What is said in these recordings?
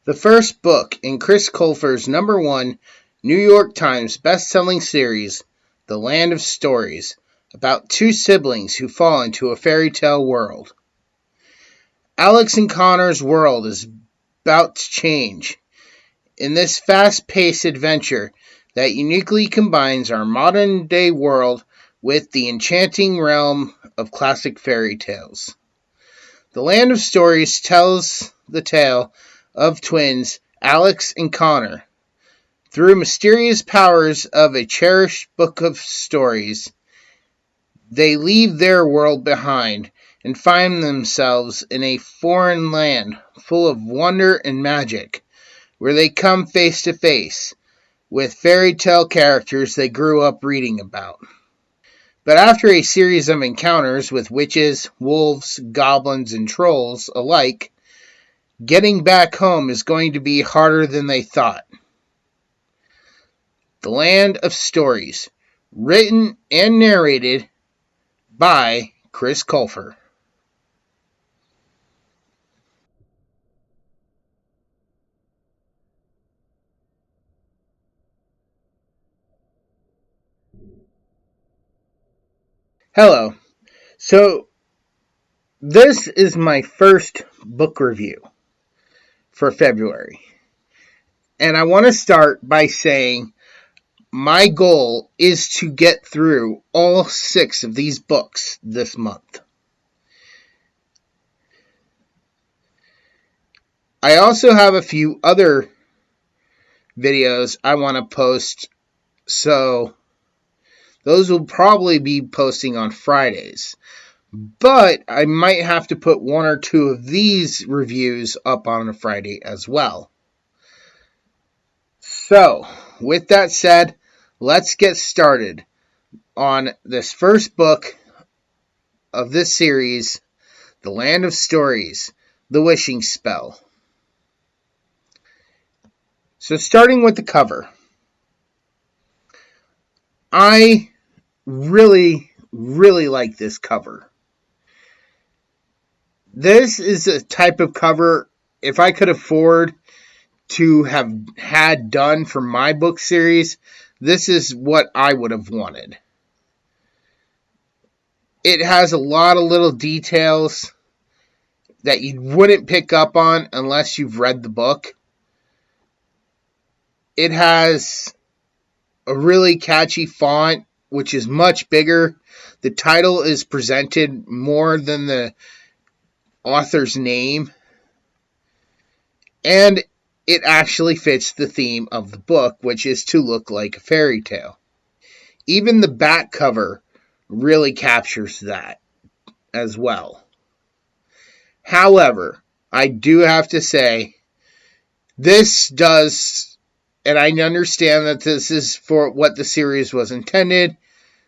The first book in Chris Colfer's #1 New York Times best-selling series, The Land of Stories, about two siblings who fall into a fairy tale world. Alex and Connor's world is about to change in this fast-paced adventure that uniquely combines our modern-day world with the enchanting realm of classic fairy tales. The Land of Stories tells the tale of twins Alex and Connor. Through mysterious powers of a cherished book of stories, they leave their world behind and find themselves in a foreign land full of wonder and magic, where they come face to face with fairy tale characters they grew up reading about. But after a series of encounters with witches, wolves, goblins, and trolls alike, getting back home is going to be harder than they thought. The Land of Stories, written and narrated by Chris Colfer. Hello. So, this is my first book review for February. And I want to start by saying my goal is to get through all 6 of these books this month. I also have a few other videos I want to post, so those will probably be posting on Fridays. But I might have to put 1 or 2 of these reviews up on a Friday as well. So, with that said, let's get started on this first book of this series, The Land of Stories, The Wishing Spell. So, starting with the cover, I really like this cover. This is a type of cover, if I could afford to have had done for my book series, this is what I would have wanted. It has a lot of little details that you wouldn't pick up on unless you've read the book. It has a really catchy font, which is much bigger. The title is presented more than the author's name. And it actually fits the theme of the book, which is to look like a fairy tale. Even the back cover really captures that as well. However, I do have to say, this does, and I understand that this is for what the series was intended,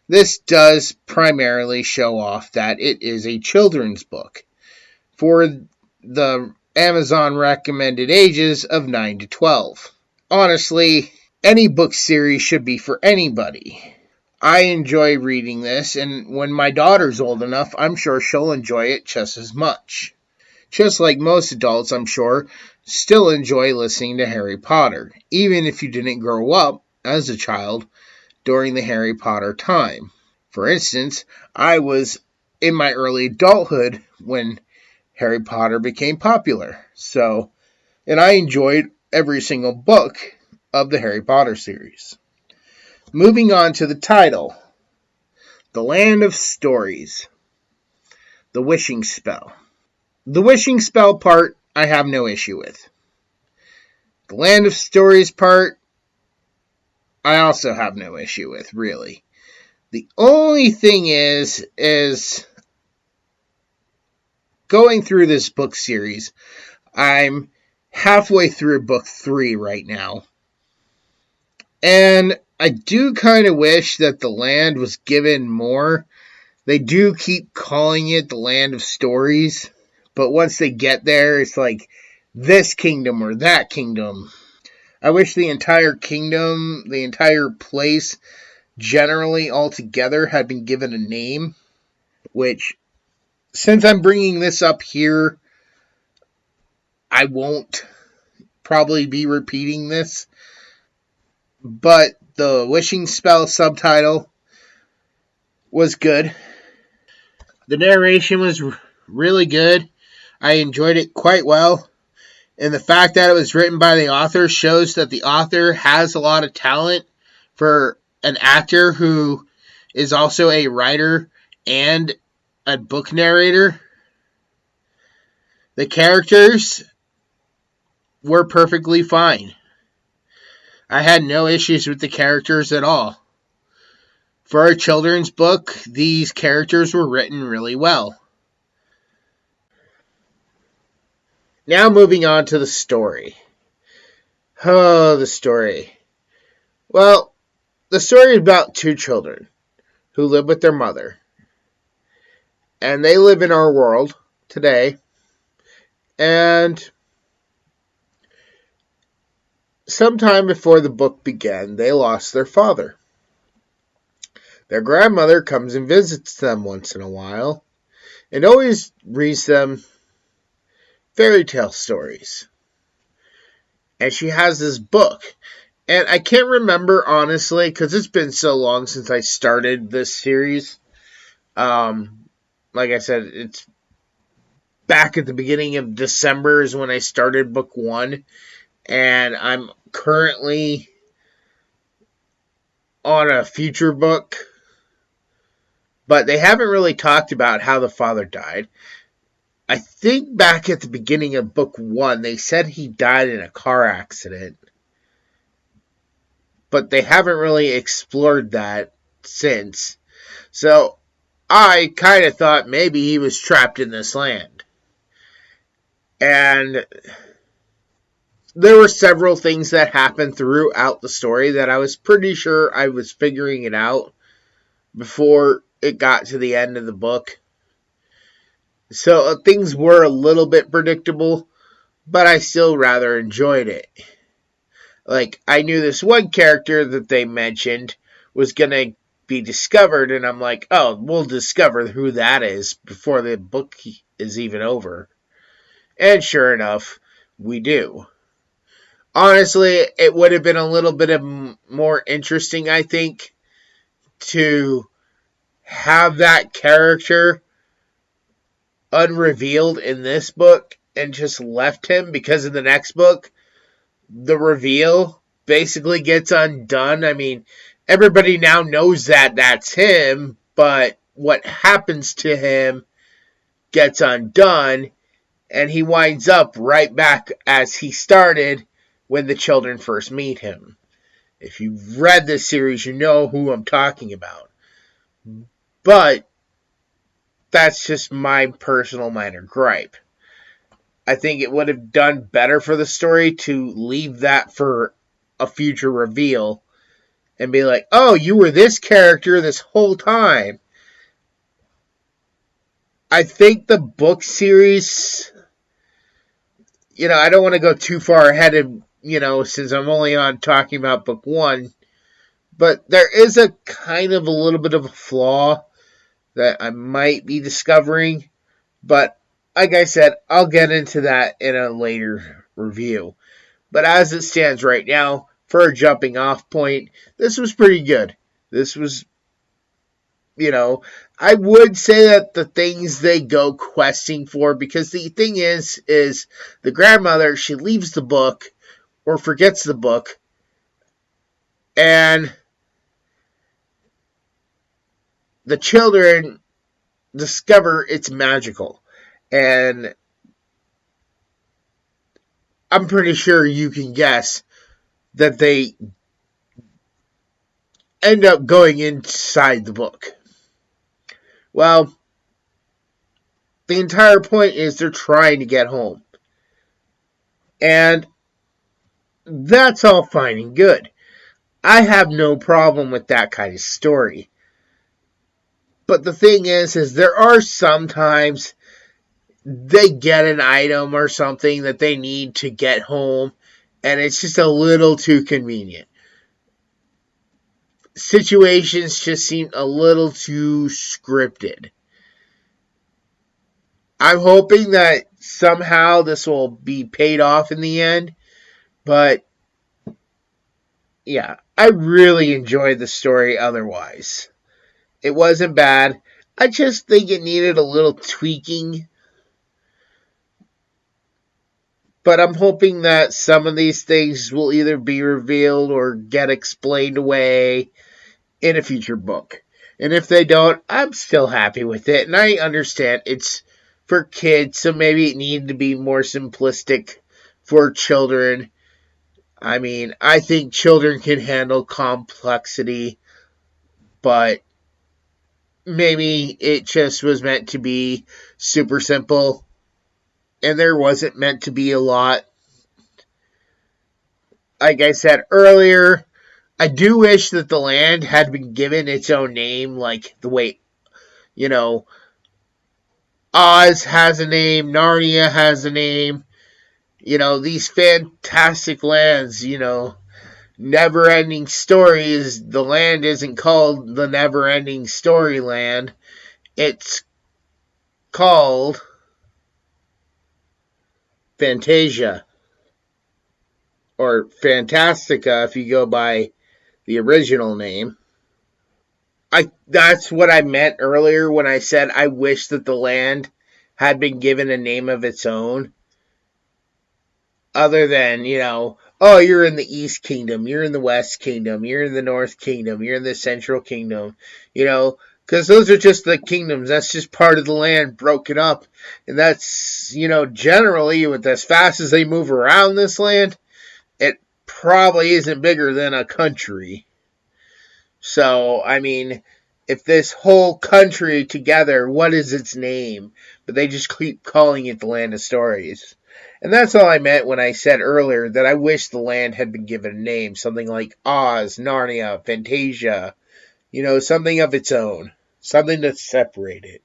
this does primarily show off that it is a children's book for the Amazon recommended ages of 9 to 12. Honestly, any book series should be for anybody. I enjoy reading this, and when my daughter's old enough, I'm sure she'll enjoy it just as much. Just like most adults, I'm sure, still enjoy listening to Harry Potter, even if you didn't grow up as a child during the Harry Potter time. For instance, I was in my early adulthood when Harry Potter became popular. And I enjoyed every single book of the Harry Potter series. Moving on to the title, The Land of Stories, The Wishing Spell. The wishing spell part, I have no issue with. The Land of Stories part, I also have no issue with, really. The only thing is going through this book series, I'm halfway through book 3 right now. And I do kind of wish that the land was given more. They do keep calling it the Land of Stories, but once they get there, it's like this kingdom or that kingdom. I wish the entire kingdom, the entire place, generally altogether had been given a name, which, since I'm bringing this up here, I won't probably be repeating this, but the Wishing Spell subtitle was good. The narration was really good. I enjoyed it quite well. And the fact that it was written by the author shows that the author has a lot of talent for an actor who is also a writer and a book narrator. The characters were perfectly fine. I had no issues with the characters at all. For a children's book, these characters were written really well. Now moving on to the story. Oh, the story. Well, the story is about two children who live with their mother. And they live in our world today. And sometime before the book began, they lost their father. Their grandmother comes and visits them once in a while and always reads them fairy tale stories. And she has this book. And I can't remember, honestly, because it's been so long since I started this series. Like I said, it's back at the beginning of December is when I started book 1. And I'm currently on a future book. But they haven't really talked about how the father died. I think back at the beginning of book 1, they said he died in a car accident. But they haven't really explored that since. So I kind of thought maybe he was trapped in this land. And there were several things that happened throughout the story that I was pretty sure I was figuring it out before it got to the end of the book. So things were a little bit predictable, but I still rather enjoyed it. Like, I knew this one character that they mentioned was going to be discovered, and I'm like, oh, we'll discover who that is before the book is even over. And sure enough, we do. Honestly, it would have been a little bit more interesting, I think, to have that character unrevealed in this book and just left him, because in the next book, the reveal basically gets undone. I mean, everybody now knows that that's him, but what happens to him gets undone, and he winds up right back as he started when the children first meet him. If you've read this series, you know who I'm talking about. But that's just my personal minor gripe. I think it would have done better for the story to leave that for a future reveal and be like, oh, you were this character this whole time. I think the book series, I don't want to go too far ahead of, since I'm only on talking about book 1, but there is a kind of a little bit of a flaw that I might be discovering, but like I said, I'll get into that in a later review. But as it stands right now, for a jumping off point, this was pretty good. This was, I would say that the things they go questing for, because the thing is the grandmother, she leaves the book or forgets the book, and the children discover it's magical. And I'm pretty sure you can guess that they end up going inside the book. Well, the entire point is they're trying to get home. And that's all fine and good. I have no problem with that kind of story. But the thing is there are sometimes they get an item or something that they need to get home, and it's just a little too convenient. Situations just seem a little too scripted. I'm hoping that somehow this will be paid off in the end, But yeah, I really enjoyed the story otherwise. It wasn't bad. I just think it needed a little tweaking. But I'm hoping that some of these things will either be revealed or get explained away in a future book. And if they don't, I'm still happy with it. And I understand it's for kids, so maybe it needed to be more simplistic for children. I mean, I think children can handle complexity, but maybe it just was meant to be super simple, and there wasn't meant to be a lot. Like I said earlier, I do wish that the land had been given its own name, like the way, you know, Oz has a name, Narnia has a name, these fantastic lands, never ending stories. The land isn't called the never ending story land, it's called Fantasia or Fantastica if you go by the original name. That's what I meant earlier when I said I wish that the land had been given a name of its own, other than, oh, you're in the East Kingdom, you're in the West Kingdom, you're in the North Kingdom, you're in the Central Kingdom, because those are just the kingdoms. That's just part of the land broken up. And that's, generally, with as fast as they move around this land, it probably isn't bigger than a country. So, I mean, if this whole country together, what is its name? But they just keep calling it the Land of Stories. And that's all I meant when I said earlier that I wish the land had been given a name. Something like Oz, Narnia, Fantasia. Something of its own. Something to separate it.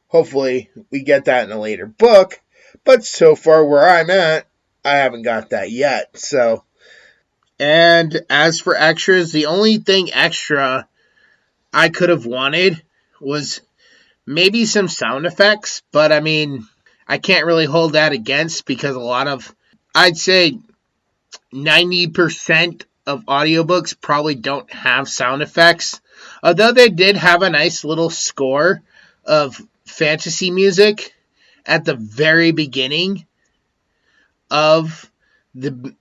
Hopefully, we get that in a later book. But so far, where I'm at, I haven't got that yet. So, and as for extras, the only thing extra I could have wanted was maybe some sound effects, but I mean, I can't really hold that against because I'd say 90% of audiobooks probably don't have sound effects. Although they did have a nice little score of fantasy music at the very beginning of the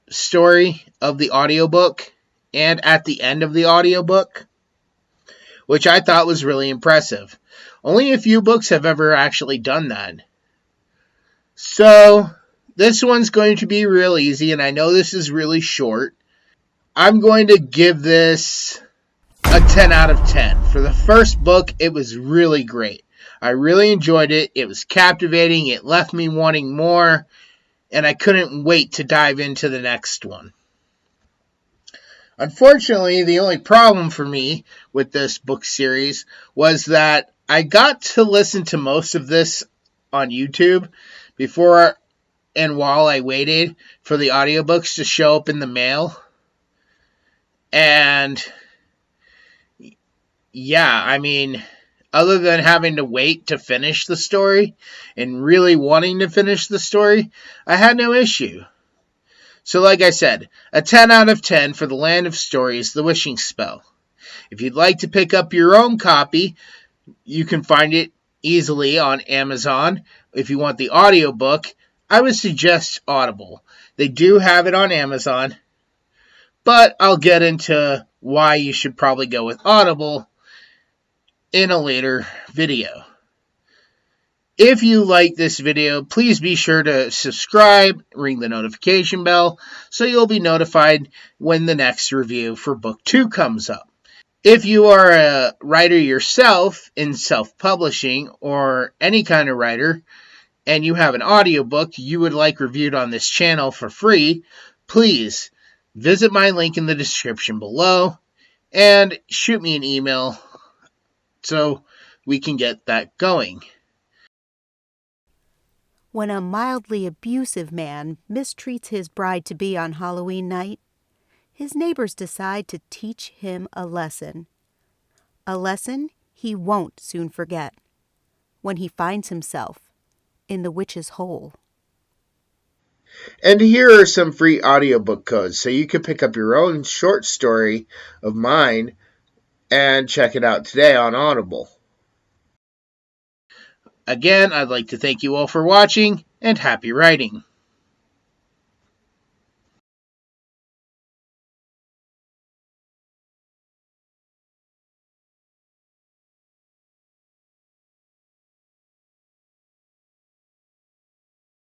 story of the audiobook and at the end of the audiobook, which I thought was really impressive. Only a few books have ever actually done that. So, this one's going to be real easy, and I know this is really short. I'm going to give this a 10 out of 10. For the first book, it was really great. I really enjoyed it. It was captivating. It left me wanting more, and I couldn't wait to dive into the next one. Unfortunately, the only problem for me with this book series was that I got to listen to most of this on YouTube before and while I waited for the audiobooks to show up in the mail. And yeah, I mean, other than having to wait to finish the story and really wanting to finish the story, I had no issue. So like I said, a 10 out of 10 for The Land of Stories, The Wishing Spell. If you'd like to pick up your own copy, you can find it easily on Amazon. If you want the audiobook, I would suggest Audible. They do have it on Amazon, but I'll get into why you should probably go with Audible in a later video. If you like this video, please be sure to subscribe, ring the notification bell, so you'll be notified when the next review for Book 2 comes up. If you are a writer yourself in self-publishing or any kind of writer, and you have an audiobook you would like reviewed on this channel for free, please visit my link in the description below and shoot me an email so we can get that going. When a mildly abusive man mistreats his bride-to-be on Halloween night, his neighbors decide to teach him a lesson. A lesson he won't soon forget when he finds himself in the witch's hole. And here are some free audiobook codes so you can pick up your own short story of mine and check it out today on Audible. Again, I'd like to thank you all for watching, and happy writing.